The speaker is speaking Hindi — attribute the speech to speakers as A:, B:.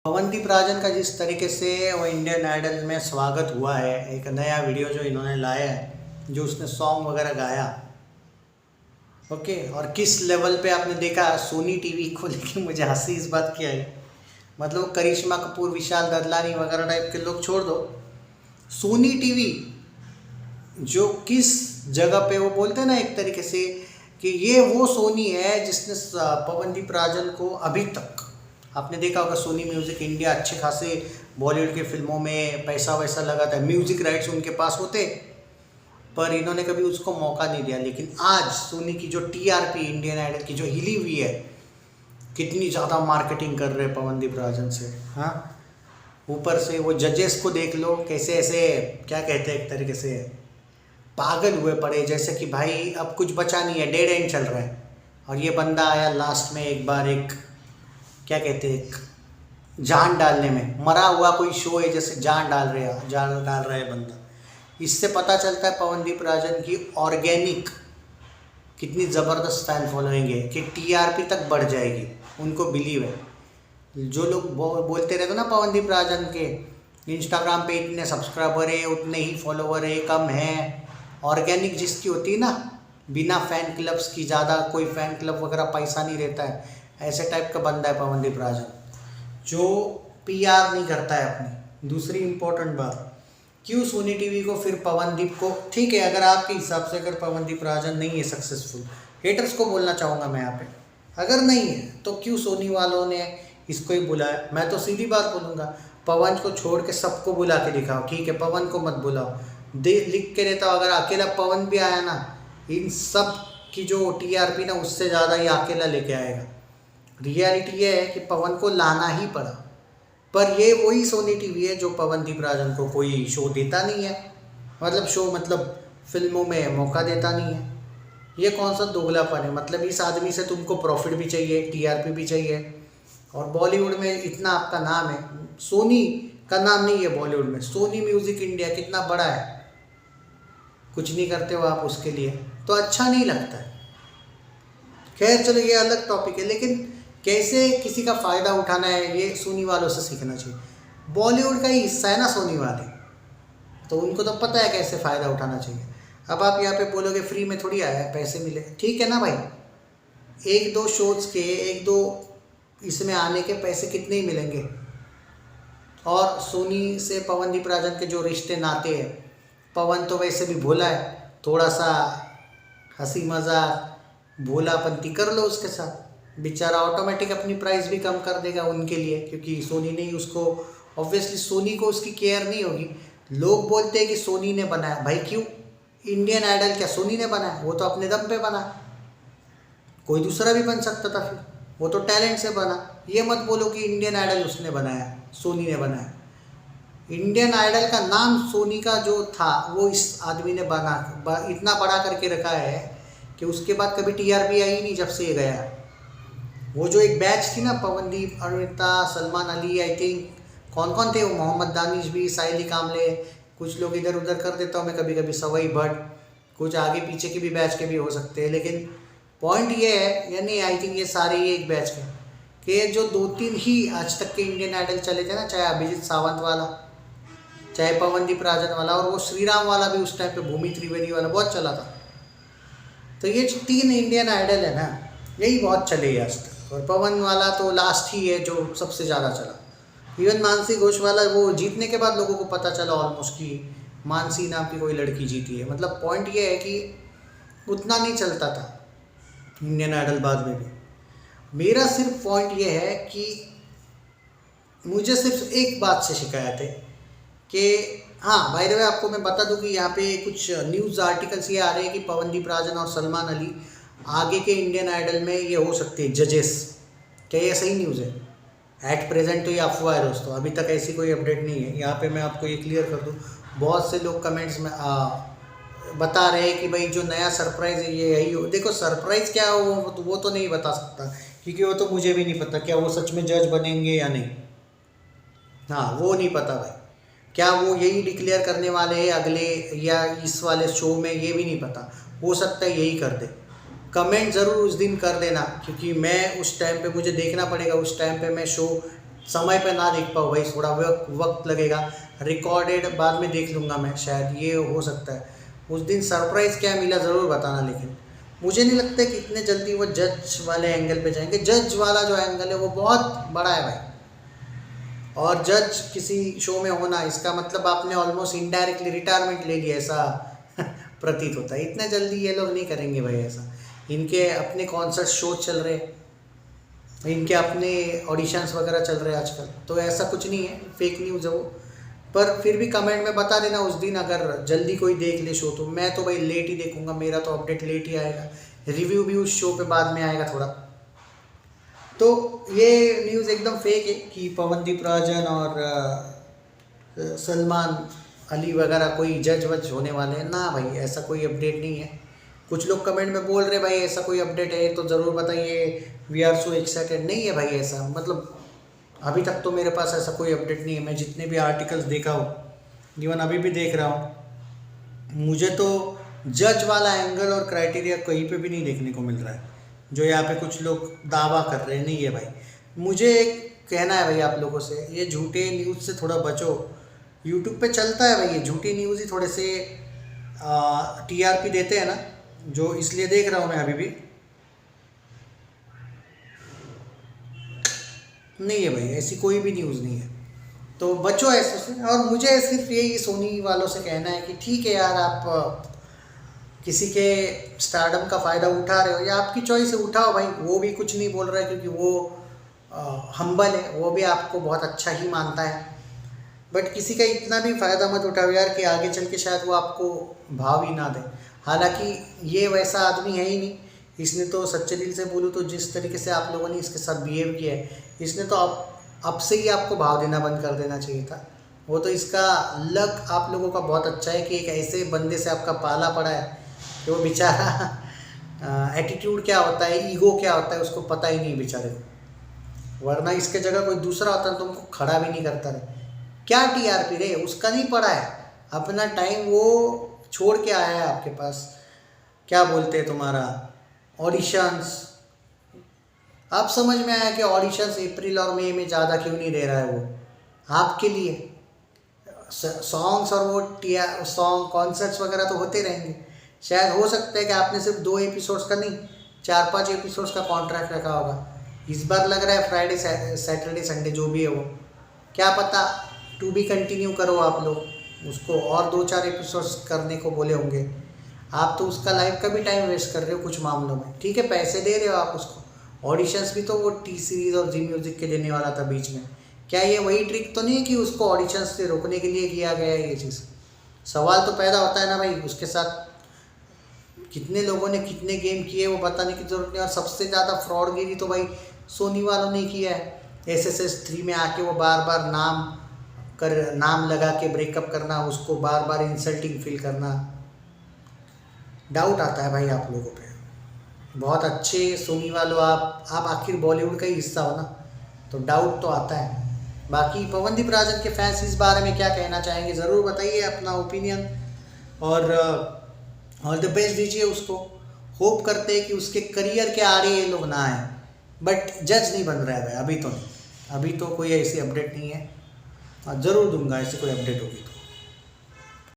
A: पवनदीप राजन का जिस तरीके से वो इंडियन आइडल में स्वागत हुआ है, एक नया वीडियो जो इन्होंने लाया है, जो उसने सॉन्ग वगैरह गाया, ओके। और किस लेवल पे आपने देखा, सोनी टीवी को लेके मुझे हंसी इस बात की आई। मतलब करिश्मा कपूर, विशाल ददलानी वगैरह टाइप के लोग छोड़ दो, सोनी टीवी जो किस जगह पे वो बोलते हैं ना एक तरीके से कि ये वो सोनी है जिसने पवनदीप राजन को अभी तक, आपने देखा होगा सोनी म्यूज़िक इंडिया अच्छे खासे बॉलीवुड के फिल्मों में पैसा वैसा लगाता है, म्यूज़िक राइट्स उनके पास होते, पर इन्होंने कभी उसको मौका नहीं दिया। लेकिन आज सोनी की जो टीआरपी इंडियन आइडल की जो हिली हुई है, कितनी ज़्यादा मार्केटिंग कर रहे हैं पवनदीप राजन से। हाँ, ऊपर से वो जजेस को देख लो कैसे ऐसे क्या कहते हैं, एक तरीके से पागल हुए पड़े, जैसे कि भाई अब कुछ बचा नहीं है, डेड एंड चल रहा है। और ये बंदा आया लास्ट में एक बार एक क्या कहते हैं, एक जान डालने में, मरा हुआ कोई शो है जैसे जान डाल रहा है बंदा। इससे पता चलता है पवनदीप राजन की ऑर्गेनिक कितनी ज़बरदस्त फैन फॉलोइंग है कि टीआरपी तक बढ़ जाएगी, उनको बिलीव है। जो लोग बोलते रहते ना पवनदीप राजन के इंस्टाग्राम पे इतने सब्सक्राइबर है, उतने ही फॉलोवर है, कम है, ऑर्गेनिक जिसकी होती है ना, बिना फैन क्लब्स की, ज़्यादा कोई फैन क्लब वगैरह पैसा नहीं रहता है, ऐसे टाइप का बंदा है पवनदीप राजन, जो पीआर नहीं करता है अपनी। दूसरी इम्पोर्टेंट बात, क्यों सोनी टीवी को फिर पवनदीप को, ठीक है अगर आपके हिसाब से अगर पवनदीप राजन नहीं है सक्सेसफुल, हेटर्स को बोलना चाहूँगा मैं यहाँ पे, अगर नहीं है तो क्यों सोनी वालों ने इसको ही बुलाया। मैं तो सीधी बात बोलूँगा, पवन को छोड़ के सबको बुला के दिखाओ, ठीक है पवन को मत बुलाओ, लिख के देता हूँ, अगर अकेला पवन भी आया ना, इन सब की जो टीआरपी ना उससे ज़्यादा ये अकेला लेके आएगा। रियलिटी ये है कि पवन को लाना ही पड़ा, पर ये वही सोनी टीवी है जो पवनदीप राजन को कोई शो देता नहीं है, मतलब फिल्मों में मौका देता नहीं है। ये कौन सा दोगलापन है, मतलब इस आदमी से तुमको प्रॉफिट भी चाहिए, टीआरपी भी चाहिए, और बॉलीवुड में इतना आपका नाम है, सोनी का नाम नहीं है बॉलीवुड में, सोनी म्यूज़िक इंडिया कितना बड़ा है, कुछ नहीं करते हो आप उसके लिए, तो अच्छा नहीं लगता है। खैर चलो ये अलग टॉपिक है, लेकिन कैसे किसी का फ़ायदा उठाना है ये सोनी वालों से सीखना चाहिए। बॉलीवुड का ही हिस्सा है ना सोनी वाले, तो उनको तो पता है कैसे फ़ायदा उठाना चाहिए। अब आप यहाँ पे बोलोगे फ्री में थोड़ी आया है, पैसे मिले, ठीक है ना भाई, एक दो शोज़ के, एक दो इसमें आने के पैसे कितने ही मिलेंगे। और सोनी से पवनदीप राजन के जो रिश्ते नाते हैं, पवन तो वैसे भी भोला है, थोड़ा सा हंसी मजाक भोलापंती कर लो उसके साथ, बेचारा ऑटोमेटिक अपनी प्राइस भी कम कर देगा उनके लिए, क्योंकि सोनी ने ही उसको, ऑब्वियसली सोनी को उसकी केयर नहीं होगी। लोग बोलते हैं कि सोनी ने बनाया, भाई क्यों, इंडियन आइडल क्या सोनी ने बनाया, वो तो अपने दम पे बना, कोई दूसरा भी बन सकता था, फिर वो तो टैलेंट से बना। ये मत बोलो कि इंडियन आइडल उसने बनाया, सोनी ने बनाया। इंडियन आइडल का नाम सोनी का जो था वो इस आदमी ने इतना बड़ा करके रखा है कि उसके बाद कभी टीआरपी आई नहीं जब से ये गया। वो जो एक बैच थी ना, पवनदीप, अरुणिता, सलमान अली, आई थिंक कौन कौन थे वो, मोहम्मद दानिश भी, साइली कामले, कुछ लोग इधर उधर कर देता हूँ मैं कभी कभी, सवई भट्ट, कुछ आगे पीछे के भी बैच के भी हो सकते हैं, लेकिन पॉइंट ये है, यानी आई थिंक ये सारे ही एक बैच के जो दो तीन ही आज तक के इंडियन आइडल चले थे ना, चाहे अभिजीत सावंत वाला, चाहे पवनदीप राजन वाला, और वो श्रीराम वाला भी उस टाइम पे, भूमि त्रिवेदी वाला बहुत चला था। तो ये जो तीन इंडियन आइडल है ना, यही बहुत चले आज तक, और पवन वाला तो लास्ट ही है जो सबसे ज़्यादा चला। इवन मानसी घोष वाला, वो जीतने के बाद लोगों को पता चला ऑलमोस्ट कि मानसी नाम की कोई लड़की जीती है। मतलब पॉइंट ये है कि उतना नहीं चलता था इंडियन आइडल बाद में भी। मेरा सिर्फ पॉइंट ये है कि मुझे सिर्फ एक बात से शिकायत है कि, हाँ बाय द वे आपको मैं बता दूं कि यहाँ पे कुछ न्यूज़ आर्टिकल्स ये आ रहे हैं कि पवनदीप राजन और सलमान अली आगे के इंडियन आइडल में ये हो सकते हैं जजेस। क्या ये सही न्यूज़ है? एट प्रेजेंट तो ये अफवाह है दोस्तों, अभी तक ऐसी कोई अपडेट नहीं है। यहाँ पे मैं आपको ये क्लियर कर दूँ, बहुत से लोग कमेंट्स में बता रहे हैं कि भाई जो नया सरप्राइज़ है ये यही हो। देखो सरप्राइज़ क्या हो वो तो नहीं बता सकता, क्योंकि वो तो मुझे भी नहीं पता क्या वो सच में जज बनेंगे या नहीं। हाँ वो नहीं पता भाई, क्या वो यही डिक्लेयर करने वाले हैं अगले या इस वाले शो में, ये भी नहीं पता, हो सकता है यही कर दे। कमेंट ज़रूर उस दिन कर देना, क्योंकि मैं उस टाइम पे मुझे देखना पड़ेगा, उस टाइम पे मैं शो समय पे ना देख पाओ भाई, थोड़ा वक्त लगेगा, रिकॉर्डेड बाद में देख लूँगा मैं, शायद ये हो सकता है। उस दिन सरप्राइज़ क्या मिला ज़रूर बताना, लेकिन मुझे नहीं लगता कि इतने जल्दी वो जज वाले एंगल पे जाएंगे। जज वाला जो एंगल है वो बहुत बड़ा है भाई, और जज किसी शो में होना इसका मतलब आपने ऑलमोस्ट इनडायरेक्टली रिटायरमेंट ले लिया ऐसा प्रतीत होता है। इतने जल्दी ये लोग नहीं करेंगे भाई ऐसा, इनके अपने कॉन्सर्ट शो चल रहे, इनके अपने ऑडिशंस वगैरह चल रहे हैं आजकल, तो ऐसा कुछ नहीं है, फेक न्यूज़ है वो। पर फिर भी कमेंट में बता देना उस दिन अगर जल्दी कोई देख ले शो, तो मैं तो भाई लेट ही देखूंगा, मेरा तो अपडेट लेट ही आएगा, रिव्यू भी उस शो पे बाद में आएगा थोड़ा। तो ये न्यूज़ एकदम फेक है कि पवनदीप राजन और सलमान अली वगैरह कोई जज वज होने वाले हैं ना भाई, ऐसा कोई अपडेट नहीं है। कुछ लोग कमेंट में बोल रहे भाई ऐसा कोई अपडेट है तो ज़रूर बताइए, वी आर सो एक्साइटेड। नहीं है भाई ऐसा, मतलब अभी तक तो मेरे पास ऐसा कोई अपडेट नहीं है। मैं जितने भी आर्टिकल्स देखा हूँ, इवन अभी भी देख रहा हूँ, मुझे तो जज वाला एंगल और क्राइटेरिया कहीं पे भी नहीं देखने को मिल रहा है जो यहाँ पे कुछ लोग दावा कर रहे हैं। नहीं है भाई, मुझे एक कहना है भाई आप लोगों से, ये झूठे न्यूज़ से थोड़ा बचो। यूट्यूब पे चलता है भाई ये झूठी न्यूज़ ही थोड़े से TRP देते हैं ना, जो इसलिए देख रहा हूँ मैं अभी भी। नहीं है भाई ऐसी कोई भी न्यूज़ नहीं है, तो बचो ऐसे से। और मुझे सिर्फ यही सोनी वालों से कहना है कि ठीक है यार, आप किसी के स्टारडम का फ़ायदा उठा रहे हो या आपकी चॉइस है, उठाओ भाई, वो भी कुछ नहीं बोल रहा है क्योंकि वो हम्बल है, वो भी आपको बहुत अच्छा ही मानता है। बट किसी का इतना भी फ़ायदा मत उठाओ यार कि आगे चल के शायद वो आपको भाव ही ना दे। हालांकि ये वैसा आदमी है ही नहीं, इसने तो सच्चे दिल से बोलूँ तो जिस तरीके से आप लोगों ने इसके साथ बिहेव किया है, इसने तो अब से ही आपको भाव देना बंद कर देना चाहिए था। वो तो इसका लक आप लोगों का बहुत अच्छा है कि एक ऐसे बंदे से आपका पाला पड़ा है कि वो बेचारा एटीट्यूड क्या होता है, ईगो क्या होता है उसको पता ही नहीं बेचारे को, वरना इसके जगह कोई दूसरा होता तो तुमको खड़ा भी नहीं करता रहे। क्या TRP रे, उसका नहीं पड़ा है, अपना टाइम वो छोड़ के आया है आपके पास। क्या बोलते हैं तुम्हारा ऑडिशंस, अब समझ में आया कि ऑडिशंस अप्रैल और मई में ज़्यादा क्यों नहीं दे रहा है वो आपके लिए। सॉन्ग्स और वो सॉन्ग कॉन्सर्ट्स वगैरह तो होते रहेंगे, शायद हो सकता है कि आपने सिर्फ 2 एपिसोड्स का नहीं 4-5 एपिसोड्स का कॉन्ट्रैक्ट रखा होगा। इस बार लग रहा है फ्राइडे सैटरडे संडे जो भी है वो, क्या पता टू बी कंटिन्यू करो आप लोग उसको, और 2-4 एपिसोड्स करने को बोले होंगे। आप तो उसका लाइफ का भी टाइम वेस्ट कर रहे हो कुछ मामलों में, ठीक है पैसे दे रहे हो आप उसको। ऑडिशंस भी तो वो T सीरीज़ और जी म्यूज़िक के देने वाला था बीच में, क्या ये वही ट्रिक तो नहीं है कि उसको ऑडिशंस से रोकने के लिए किया गया है ये चीज़? सवाल तो पैदा होता है ना भाई, उसके साथ कितने लोगों ने कितने गेम किए वो बताने की ज़रूरत नहीं। और सबसे ज़्यादा फ्रॉडगिरी तो भाई सोनी वालों ने किया है। SSS 3 में आके वो बार बार नाम लगा के ब्रेकअप करना, उसको बार बार इंसल्टिंग फील करना, डाउट आता है भाई आप लोगों पे। बहुत अच्छे सोनी वालों, आप आखिर बॉलीवुड का ही हिस्सा हो ना, तो डाउट तो आता है। बाकी पवनदीप राजन के फैंस इस बारे में क्या कहना चाहेंगे ज़रूर बताइए अपना ओपिनियन, और ऑल द बेस्ट दीजिए उसको। होप करते हैं कि उसके करियर के आड़े ये लोग ना आए, बट जज नहीं बन रहा है भाई अभी तो नहीं, अभी तो कोई ऐसी अपडेट नहीं है। ज़रूर दूंगा ऐसी कोई अपडेट होगी तो।